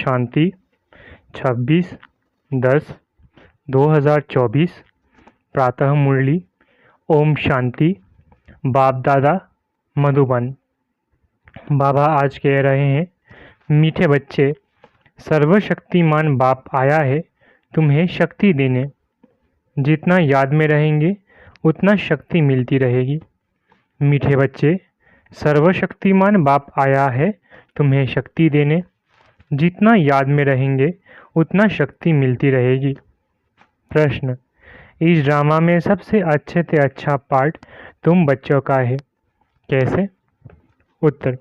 शांति 26/10/2024 प्रातः मुरली। ओम शांति। बाप दादा मधुबन। बाबा आज कह रहे हैं, मीठे बच्चे, सर्वशक्तिमान बाप आया है तुम्हें शक्ति देने। जितना याद में रहेंगे उतना शक्ति मिलती रहेगी। मीठे बच्चे, सर्वशक्तिमान बाप आया है तुम्हें शक्ति देने। जितना याद में रहेंगे उतना शक्ति मिलती रहेगी। प्रश्न, इस ड्रामा में सबसे अच्छे से अच्छा पार्ट तुम बच्चों का है, कैसे? उत्तर,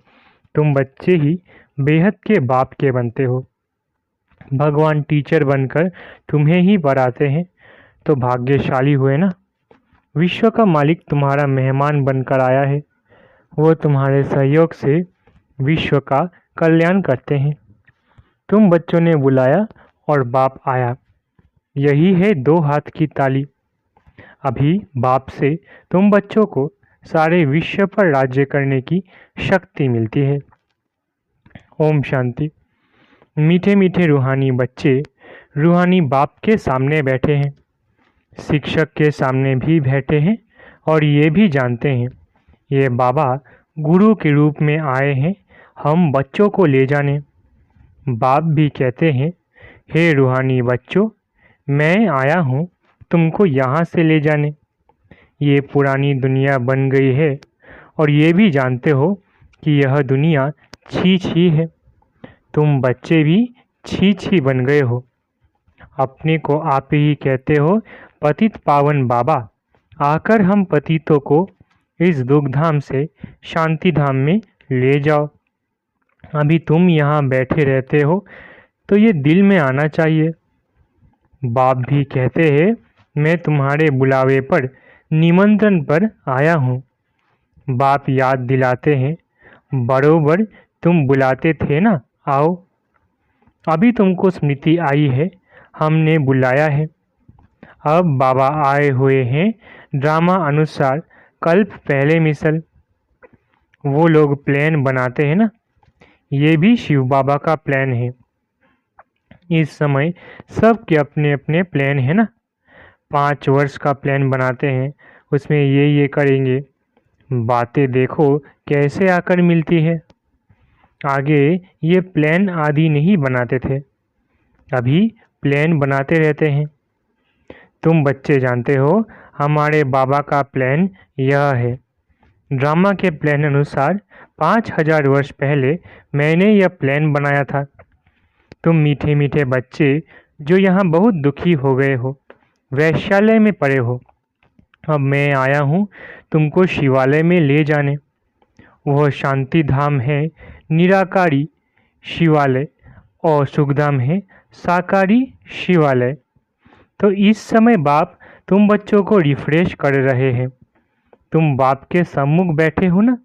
तुम बच्चे ही बेहद के बाप के बनते हो। भगवान टीचर बनकर तुम्हें ही पढ़ाते हैं तो भाग्यशाली हुए ना। विश्व का मालिक तुम्हारा मेहमान बनकर आया है। वो तुम्हारे सहयोग से विश्व का कल्याण करते हैं। तुम बच्चों ने बुलाया और बाप आया। यही है दो हाथ की ताली। अभी बाप से तुम बच्चों को सारे विश्व पर राज्य करने की शक्ति मिलती है। ओम शांति। मीठे मीठे रूहानी बच्चे रूहानी बाप के सामने बैठे हैं, शिक्षक के सामने भी बैठे हैं और ये भी जानते हैं ये बाबा गुरु के रूप में आए हैं हम बच्चों को ले जाने। बाप भी कहते हैं, हे रूहानी बच्चों, मैं आया हूँ तुमको यहाँ से ले जाने। ये पुरानी दुनिया बन गई है और ये भी जानते हो कि यह दुनिया छी छी है। तुम बच्चे भी छी छी बन गए हो। अपने को आप ही कहते हो पतित पावन बाबा, आकर हम पतितों को इस दुख धाम से शांति धाम में ले जाओ। अभी तुम यहाँ बैठे रहते हो तो ये दिल में आना चाहिए। बाप भी कहते हैं, मैं तुम्हारे बुलावे पर निमंत्रण पर आया हूँ। बाप याद दिलाते हैं, बरोबर तुम बुलाते थे ना, आओ। अभी तुमको स्मृति आई है, हमने बुलाया है। अब बाबा आए हुए हैं ड्रामा अनुसार कल्प पहले मिसल। वो लोग प्लान बनाते हैं ना, ये भी शिव बाबा का प्लान है। इस समय सब के अपने अपने प्लान है ना। 5 वर्ष का प्लान बनाते हैं, उसमें ये करेंगे। बातें देखो कैसे आकर मिलती है। आगे ये प्लान आदि नहीं बनाते थे, अभी प्लान बनाते रहते हैं। तुम बच्चे जानते हो हमारे बाबा का प्लान यह है। ड्रामा के प्लान अनुसार 5000 वर्ष पहले मैंने यह प्लान बनाया था। तुम मीठे मीठे बच्चे जो यहाँ बहुत दुखी हो गए हो, वैश्यालय में पड़े हो, अब मैं आया हूँ तुमको शिवालय में ले जाने। वह शांति धाम है निराकारी शिवालय और सुखधाम है साकारी शिवालय। तो इस समय बाप तुम बच्चों को रिफ्रेश कर रहे हैं। तुम बाप के सम्मुख बैठे हो ना।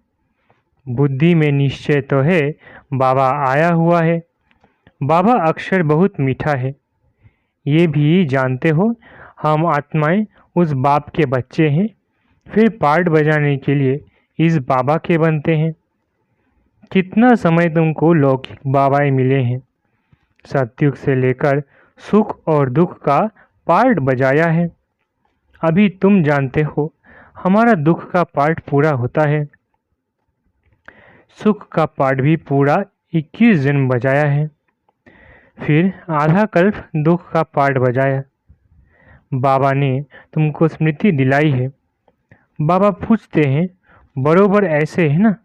बुद्धि में निश्चय तो है बाबा आया हुआ है। बाबा अक्षर बहुत मीठा है। ये भी जानते हो हम आत्माएं उस बाप के बच्चे हैं, फिर पार्ट बजाने के लिए इस बाबा के बनते हैं। कितना समय तुमको लौकिक बाबाएं मिले हैं, सतयुग से लेकर सुख और दुख का पार्ट बजाया है। अभी तुम जानते हो हमारा दुख का पार्ट पूरा होता है, सुख का पार्ट भी पूरा 21 जन्म बजाया है, फिर आधा कल्प दुख का पार्ट बजाया। बाबा ने तुमको स्मृति दिलाई है। बाबा पूछते हैं, बरोबर ऐसे है ना।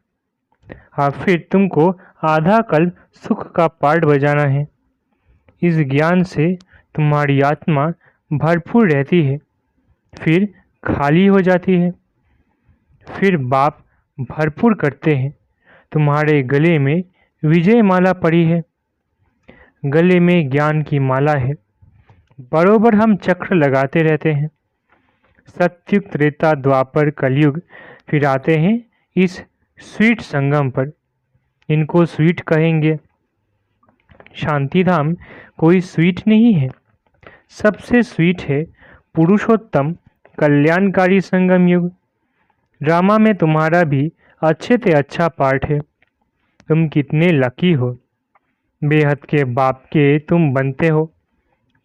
हाँ, फिर तुमको आधा कल्प सुख का पार्ट बजाना है। इस ज्ञान से तुम्हारी आत्मा भरपूर रहती है, फिर खाली हो जाती है। फिर बाप भरपूर करते हैं। तुम्हारे गले में विजय माला पड़ी है, गले में ज्ञान की माला है। बरोबर हम चक्र लगाते रहते हैं। सत्युग त्रेता द्वापर कलयुग, फिर आते हैं इस स्वीट संगम पर। इनको स्वीट कहेंगे। शांतिधाम कोई स्वीट नहीं है, सबसे स्वीट है पुरुषोत्तम कल्याणकारी संगम युग। ड्रामा में तुम्हारा भी अच्छे से अच्छा पार्ट है। तुम कितने लकी हो। बेहद के बाप के तुम बनते हो।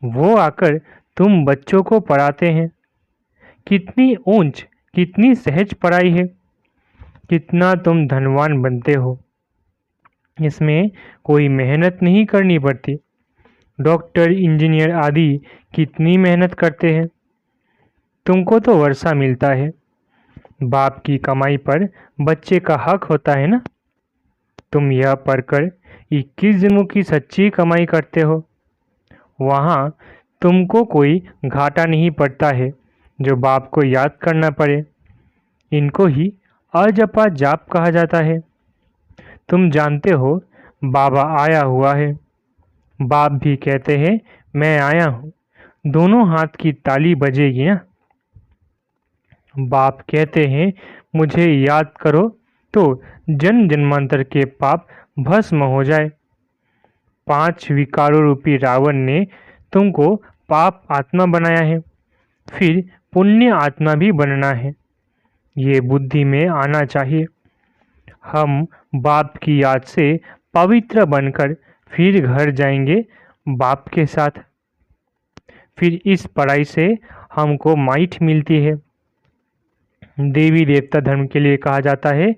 वो आकर तुम बच्चों को पढ़ाते हैं। कितनी ऊंच, कितनी सहज पढ़ाई है। कितना तुम धनवान बनते हो। इसमें कोई मेहनत नहीं करनी पड़ती। डॉक्टर, इंजीनियर आदि कितनी मेहनत करते हैं। तुमको तो वर्षा मिलता है। बाप की कमाई पर बच्चे का हक होता है ना। तुम यह पढ़कर 21 जन्मों की सच्ची कमाई करते हो। वहाँ तुमको कोई घाटा नहीं पड़ता है जो बाप को याद करना पड़े। इनको ही अजपा जाप कहा जाता है। तुम जानते हो बाबा आया हुआ है। बाप भी कहते हैं मैं आया हूँ। दोनों हाथ की ताली बजेगी ना। बाप कहते हैं मुझे याद करो तो जन्म जन्मांतर के पाप भस्म हो जाए। 5 विकारों रूपी रावण ने तुमको पाप आत्मा बनाया है। फिर पुण्य आत्मा भी बनना है। ये बुद्धि में आना चाहिए। हम बाप की याद से पवित्र बनकर फिर घर जाएंगे बाप के साथ। फिर इस पढ़ाई से हमको माइट मिलती है। देवी देवता धर्म के लिए कहा जाता है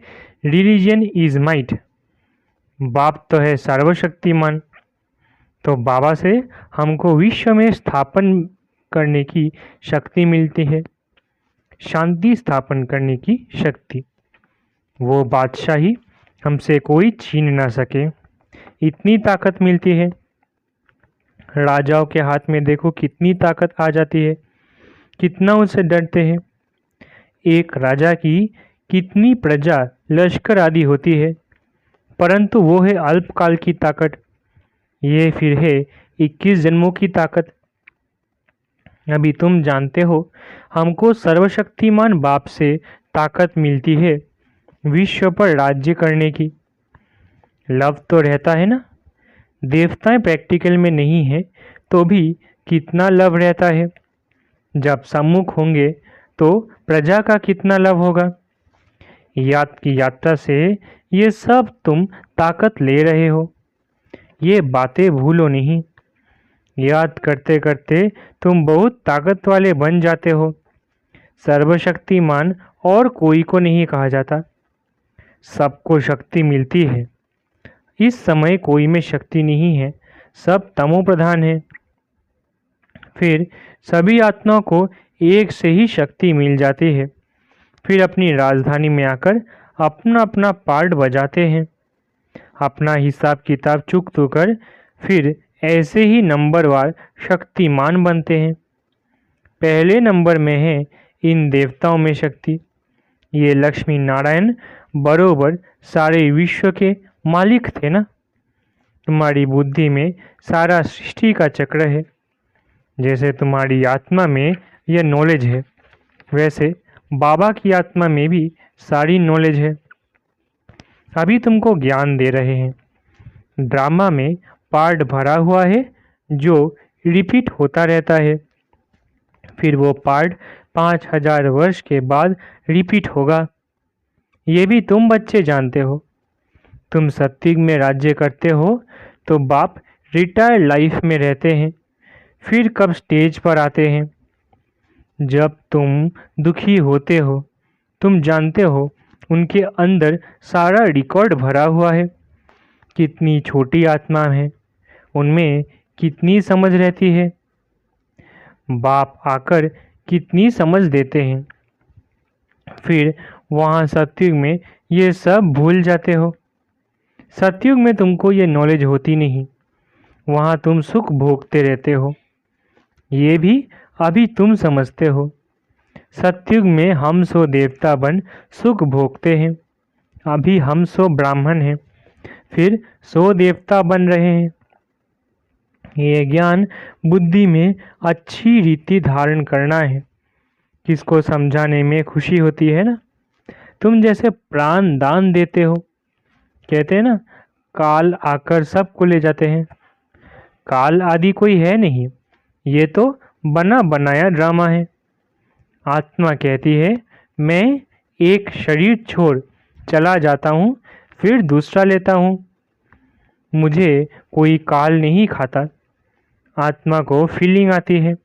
रिलीजन इज माइट। बाप तो है सर्वशक्तिमान। तो बाबा से हमको विश्व में स्थापन करने की शक्ति मिलती है। शांति स्थापन करने की शक्ति। वो बादशाही हमसे कोई छीन ना सके, इतनी ताकत मिलती है। राजाओं के हाथ में देखो कितनी ताकत आ जाती है। कितना उनसे डरते हैं। एक राजा की कितनी प्रजा, लश्कर आदि होती है, परंतु वो है अल्पकाल की ताकत। ये फिर है 21 जन्मों की ताकत। अभी तुम जानते हो हमको सर्वशक्तिमान बाप से ताकत मिलती है विश्व पर राज्य करने की। लव तो रहता है ना। देवताएं प्रैक्टिकल में नहीं है तो भी कितना लव रहता है। जब सम्मुख होंगे तो प्रजा का कितना लव होगा। याद की यात्रा से ये सब तुम ताकत ले रहे हो। ये बातें भूलो नहीं। याद करते करते तुम बहुत ताकत वाले बन जाते हो। सर्वशक्तिमान और कोई को नहीं कहा जाता। सबको शक्ति मिलती है। इस समय कोई में शक्ति नहीं है, सब तमो प्रधान है। फिर सभी आत्माओं को एक से ही शक्ति मिल जाती है। फिर अपनी राजधानी में आकर अपना अपना पार्ट बजाते हैं। अपना हिसाब किताब चुकतो कर फिर ऐसे ही नंबरवार शक्तिमान बनते हैं। पहले नंबर में है इन देवताओं में शक्ति। ये लक्ष्मी नारायण बरोबर सारे विश्व के मालिक थे ना। तुम्हारी बुद्धि में सारा सृष्टि का चक्र है। जैसे तुम्हारी आत्मा में यह नॉलेज है, वैसे बाबा की आत्मा में भी सारी नॉलेज है। अभी तुमको ज्ञान दे रहे हैं। ड्रामा में पार्ट भरा हुआ है जो रिपीट होता रहता है। फिर वो पार्ट 5000 वर्ष के बाद रिपीट होगा। ये भी तुम बच्चे जानते हो। तुम सत्युग में राज्य करते हो तो बाप रिटायर्ड लाइफ में रहते हैं। फिर कब स्टेज पर आते हैं। जब तुम दुखी होते हो, तुम जानते हो उनके अंदर सारा रिकॉर्ड भरा हुआ है। कितनी छोटी आत्मा है, उनमें कितनी समझ रहती है। बाप आकर कितनी समझ देते हैं। फिर वहाँ सत्युग में ये सब भूल जाते हो। सत्युग में तुमको ये नॉलेज होती नहीं। वहाँ तुम सुख भोगते रहते हो। ये भी अभी तुम समझते हो। सत्युग में हम सो देवता बन सुख भोगते हैं। अभी हम सो ब्राह्मण हैं, फिर सो देवता बन रहे हैं। ये ज्ञान बुद्धि में अच्छी रीति धारण करना है। किसको समझाने में खुशी होती है ना। तुम जैसे प्राण दान देते हो। कहते हैं ना, काल आकर सबको ले जाते हैं। काल आदि कोई है नहीं, ये तो बना बनाया ड्रामा है। आत्मा कहती है मैं एक शरीर छोड़ चला जाता हूँ, फिर दूसरा लेता हूँ। मुझे कोई काल नहीं खाता। आत्मा को फीलिंग आती है।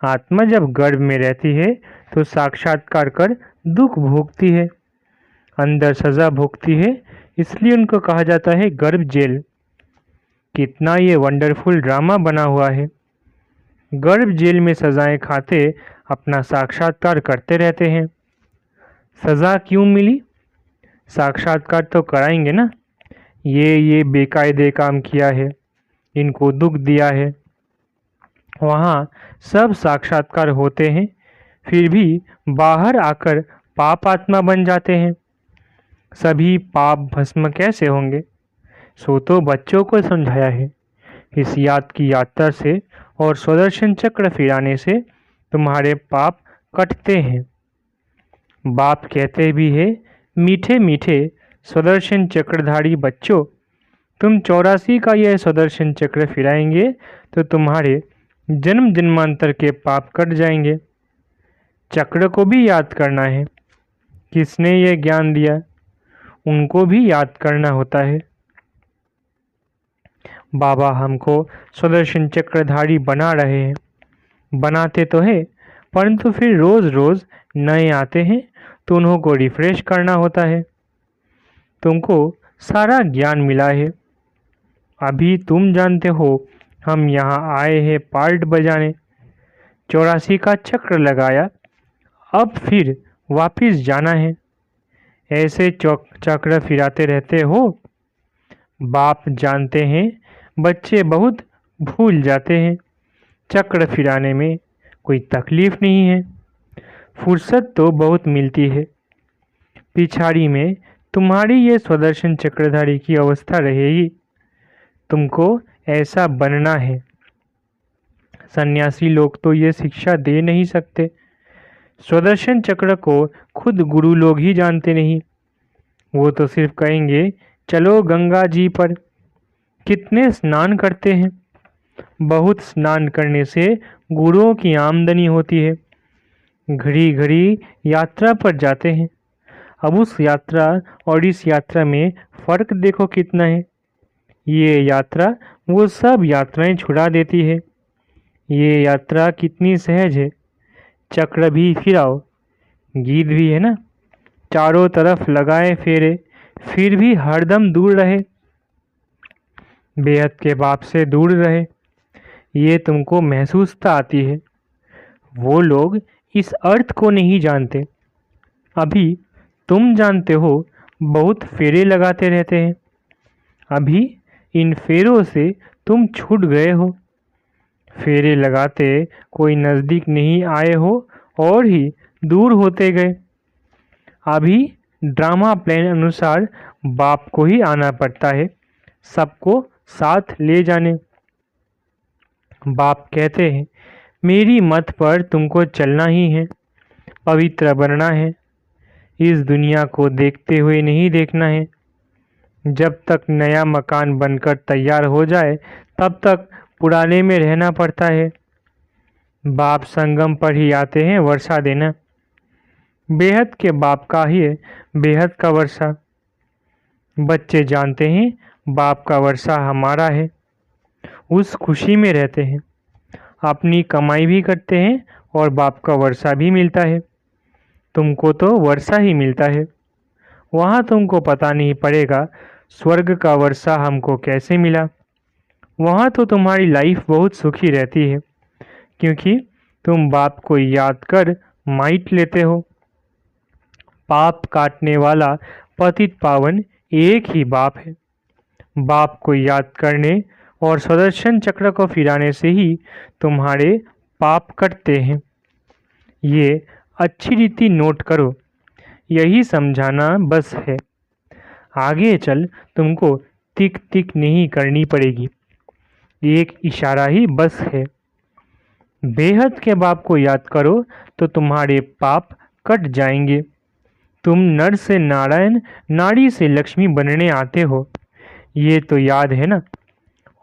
आत्मा जब गर्भ में रहती है तो साक्षात्कार कर दुख भोगती है, अंदर सजा भोगती है। इसलिए उनको कहा जाता है गर्भ जेल। कितना ये वंडरफुल ड्रामा बना हुआ है। गर्भ जेल में सजाएं खाते अपना साक्षात्कार करते रहते हैं। सजा क्यों मिली? साक्षात्कार तो कराएंगे ना। ये बेकायदे काम किया है, इनको दुख दिया है। वहाँ सब साक्षात्कार होते हैं, फिर भी बाहर आकर पाप आत्मा बन जाते हैं। सभी पाप भस्म कैसे होंगे? सो तो बच्चों को समझाया है। इस याद की यात्रा से और सुदर्शन चक्र फिराने से तुम्हारे पाप कटते हैं। बाप कहते भी है, मीठे मीठे सुदर्शन चक्रधारी बच्चों, तुम 84 का यह सुदर्शन चक्र फिराएंगे तो तुम्हारे जन्म जन्मांतर के पाप कट जाएंगे। चक्र को भी याद करना है। किसने यह ज्ञान दिया, उनको भी याद करना होता है। बाबा हमको सुदर्शन चक्रधारी बना रहे हैं। बनाते तो है, परंतु फिर रोज रोज नए आते हैं तो उन्हों को रिफ्रेश करना होता है। तुमको सारा ज्ञान मिला है। अभी तुम जानते हो हम यहाँ आए हैं पार्ट बजाने। 84 का चक्र लगाया, अब फिर वापिस जाना है। ऐसे चक्र फिराते रहते हो। बाप जानते हैं बच्चे बहुत भूल जाते हैं। चक्र फिराने में कोई तकलीफ नहीं है, फुर्सत तो बहुत मिलती है। पिछाड़ी में तुम्हारी ये सुदर्शन चक्रधारी की अवस्था रहेगी। तुमको ऐसा बनना है। सन्यासी लोग तो ये शिक्षा दे नहीं सकते। सुदर्शन चक्र को खुद गुरु लोग ही जानते नहीं। वो तो सिर्फ कहेंगे चलो गंगा जी पर। कितने स्नान करते हैं। बहुत स्नान करने से गुरुओं की आमदनी होती है। घड़ी घड़ी यात्रा पर जाते हैं। अब उस यात्रा और इस यात्रा में फर्क देखो कितना है। ये यात्रा वो सब यात्राएं छुड़ा देती है। ये यात्रा कितनी सहज है। चक्र भी फिराओ, गीत भी है ना, चारों तरफ लगाए फेरे, फिर भी हरदम दूर रहे। बेहद के बाप से दूर रहे। ये तुमको महसूसता आती है। वो लोग इस अर्थ को नहीं जानते। अभी तुम जानते हो, बहुत फेरे लगाते रहते हैं। अभी इन फेरों से तुम छूट गए हो। फेरे लगाते कोई नज़दीक नहीं आए हो और ही दूर होते गए। अभी ड्रामा प्लान अनुसार बाप को ही आना पड़ता है, सबको साथ ले जाने। बाप कहते हैं मेरी मत पर तुमको चलना ही है, पवित्र बनना है। इस दुनिया को देखते हुए नहीं देखना है। जब तक नया मकान बनकर तैयार हो जाए तब तक पुराने में रहना पड़ता है। बाप संगम पर ही आते हैं वर्षा देना। बेहद के बाप का ही है बेहद का वर्षा। बच्चे जानते हैं बाप का वर्षा हमारा है। उस खुशी में रहते हैं। अपनी कमाई भी करते हैं और बाप का वर्षा भी मिलता है। तुमको तो वर्षा ही मिलता है। वहाँ तुमको पता नहीं पड़ेगा स्वर्ग का वर्षा हमको कैसे मिला। वहाँ तो तुम्हारी लाइफ बहुत सुखी रहती है, क्योंकि तुम बाप को याद कर माइट लेते हो। पाप काटने वाला पतित पावन एक ही बाप है। बाप को याद करने और सुदर्शन चक्र को फिराने से ही तुम्हारे पाप कटते हैं। ये अच्छी रीति नोट करो। यही समझाना बस है। आगे चल तुमको तिक तिक नहीं करनी पड़ेगी। एक इशारा ही बस है। बेहद के बाप को याद करो तो तुम्हारे पाप कट जाएंगे। तुम नर से नारायण, नारी से लक्ष्मी बनने आते हो, ये तो याद है ना।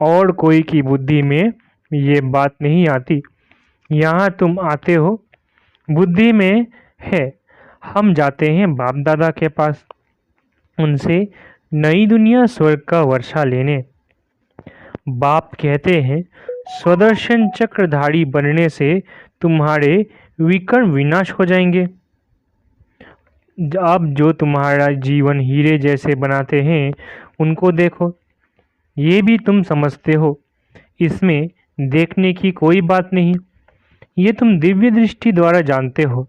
और कोई की बुद्धि में ये बात नहीं आती। यहाँ तुम आते हो, बुद्धि में है। हम जाते हैं बाप दादा के पास, उनसे नई दुनिया स्वर्ग का वर्षा लेने। बाप कहते हैं स्वदर्शन चक्रधारी बनने से तुम्हारे विकर्म विनाश हो जाएंगे। अब जो तुम्हारा जीवन हीरे जैसे बनाते हैं उनको देखो, ये भी तुम समझते हो, इसमें देखने की कोई बात नहीं। ये तुम दिव्य दृष्टि द्वारा जानते हो।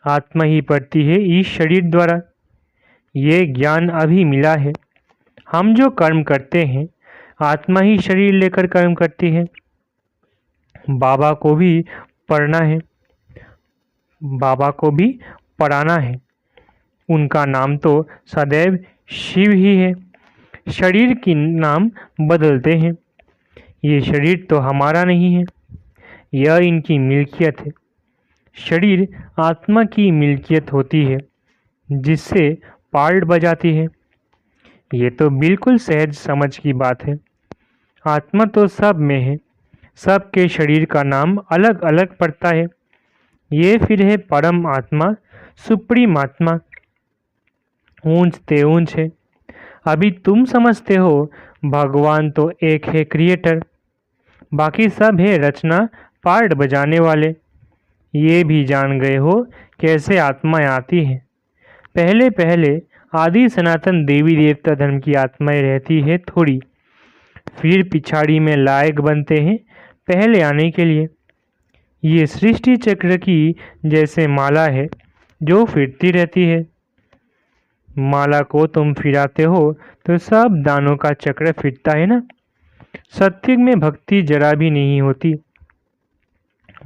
आत्मा ही पड़ती है इस शरीर द्वारा। ये ज्ञान अभी मिला है। हम जो कर्म करते हैं आत्मा ही शरीर लेकर कर्म करती है। बाबा को भी पढ़ना है, बाबा को भी पढ़ाना है। उनका नाम तो सदैव शिव ही है। शरीर की नाम बदलते हैं। ये शरीर तो हमारा नहीं है, यह इनकी मिल्कियत है। शरीर आत्मा की मिल्कियत होती है जिससे पार्ट बजाती है। ये तो बिल्कुल सहज समझ की बात है। आत्मा तो सब में है, सबके शरीर का नाम अलग अलग पड़ता है। ये फिर है परम आत्मा, सुप्रीम आत्मा, ऊंच ते ऊंच है। अभी तुम समझते हो भगवान तो एक है क्रिएटर, बाकी सब है रचना पार्ट बजाने वाले। ये भी जान गए हो कैसे आत्माएं आती हैं। पहले पहले आदि सनातन देवी देवता धर्म की आत्माएं रहती है थोड़ी, फिर पिछाड़ी में लायक बनते हैं पहले आने के लिए। ये सृष्टि चक्र की जैसे माला है जो फिरती रहती है। माला को तुम फिराते हो तो सब दानों का चक्र फिरता है ना। सत्युग में भक्ति जरा भी नहीं होती।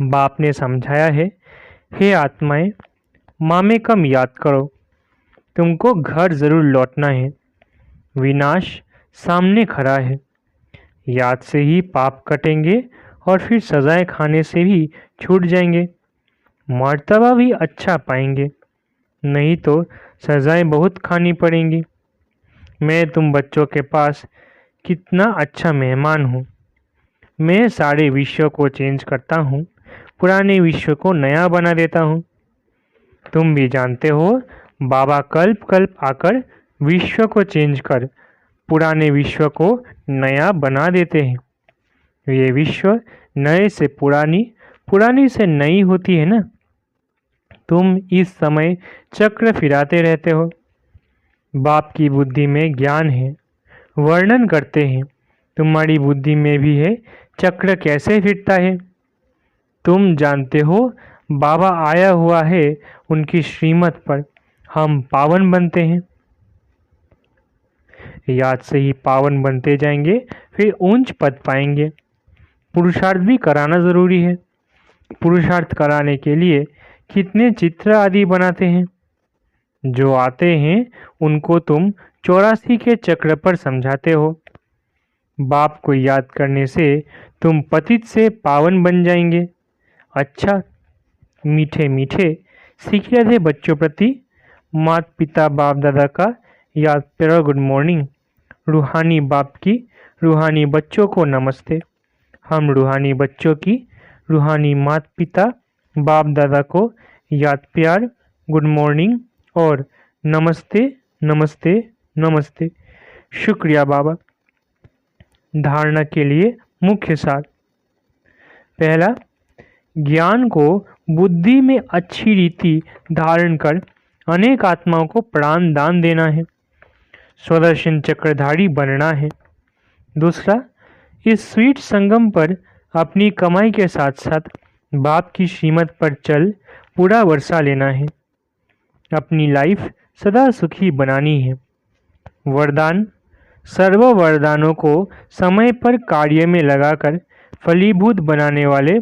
बाप ने समझाया है, हे आत्माएं, मामे कम याद करो, तुमको घर जरूर लौटना है। विनाश सामने खड़ा है। याद से ही पाप कटेंगे और फिर सजाएं खाने से भी छूट जाएंगे। मर्तबा भी अच्छा पाएंगे, नहीं तो सजाएं बहुत खानी पड़ेंगी। मैं तुम बच्चों के पास कितना अच्छा मेहमान हूँ। मैं सारे विश्व को चेंज करता हूँ, पुराने विश्व को नया बना देता हूँ। तुम भी जानते हो बाबा कल्प कल्प आकर विश्व को चेंज कर पुराने विश्व को नया बना देते हैं। ये विश्व नए से पुरानी, पुरानी से नई होती है ना। तुम इस समय चक्र फिराते रहते हो। बाप की बुद्धि में ज्ञान है, वर्णन करते हैं। तुम्हारी बुद्धि में भी है चक्र कैसे फिरता है। तुम जानते हो बाबा आया हुआ है उनकी श्रीमत पर हम पावन बनते हैं। याद से ही पावन बनते जाएंगे, फिर ऊंच पद पाएंगे। पुरुषार्थ भी कराना जरूरी है। पुरुषार्थ कराने के लिए कितने चित्र आदि बनाते हैं। जो आते हैं उनको तुम 84 के चक्र पर समझाते हो। बाप को याद करने से तुम पतित से पावन बन जाएंगे। अच्छा, मीठे मीठे सीख रहे थे बच्चों प्रति माता पिता बाप दादा का याद प्यारा गुड मॉर्निंग। रूहानी बाप की रूहानी बच्चों को नमस्ते। हम रूहानी बच्चों की रूहानी माता पिता बाप दादा को याद प्यार गुड मॉर्निंग और नमस्ते नमस्ते नमस्ते। शुक्रिया बाबा। धारणा के लिए मुख्य सार। पहला, ज्ञान को बुद्धि में अच्छी रीति धारण कर अनेक आत्माओं को प्राण दान देना है, स्वदर्शन चक्रधारी बनना है। दूसरा, इस स्वीट संगम पर अपनी कमाई के साथ साथ बाप की श्रीमत पर चल पूरा वर्षा लेना है। अपनी लाइफ सदा सुखी बनानी है। वरदान, सर्व वरदानों को समय पर कार्य में लगाकर फलीभूत बनाने वाले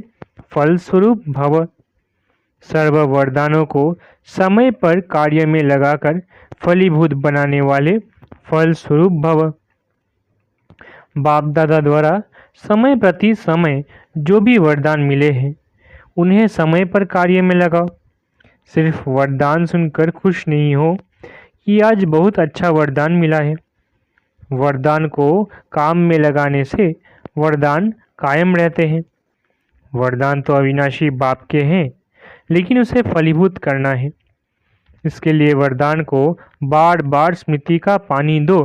फलस्वरूप भव। सर्व वरदानों को समय पर कार्य में लगाकर फलीभूत बनाने वाले फलस्वरूप भव। बाप दादा द्वारा समय प्रति समय जो भी वरदान मिले हैं उन्हें समय पर कार्य में लगाओ। सिर्फ वरदान सुनकर खुश नहीं हो कि आज बहुत अच्छा वरदान मिला है। वरदान को काम में लगाने से वरदान कायम रहते हैं। वरदान तो अविनाशी बाप के हैं, लेकिन उसे फलीभूत करना है। इसके लिए वरदान को बार बार स्मृति का पानी दो।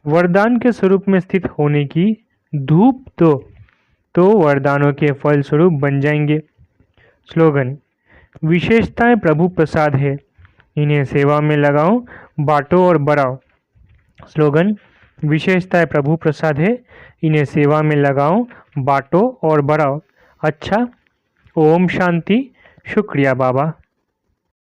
वरदान के स्वरूप में स्थित होने की धूप दो तो वरदानों के फल स्वरूप बन जाएंगे। स्लोगन, विशेषताएं प्रभु प्रसाद है, इन्हें सेवा में लगाओ, बांटो और बढ़ाओ। स्लोगन, विशेषताएं प्रभु प्रसाद है, इन्हें सेवा में लगाओ, बांटो और बढ़ाओ। अच्छा, ओम शांति। शुक्रिया बाबा।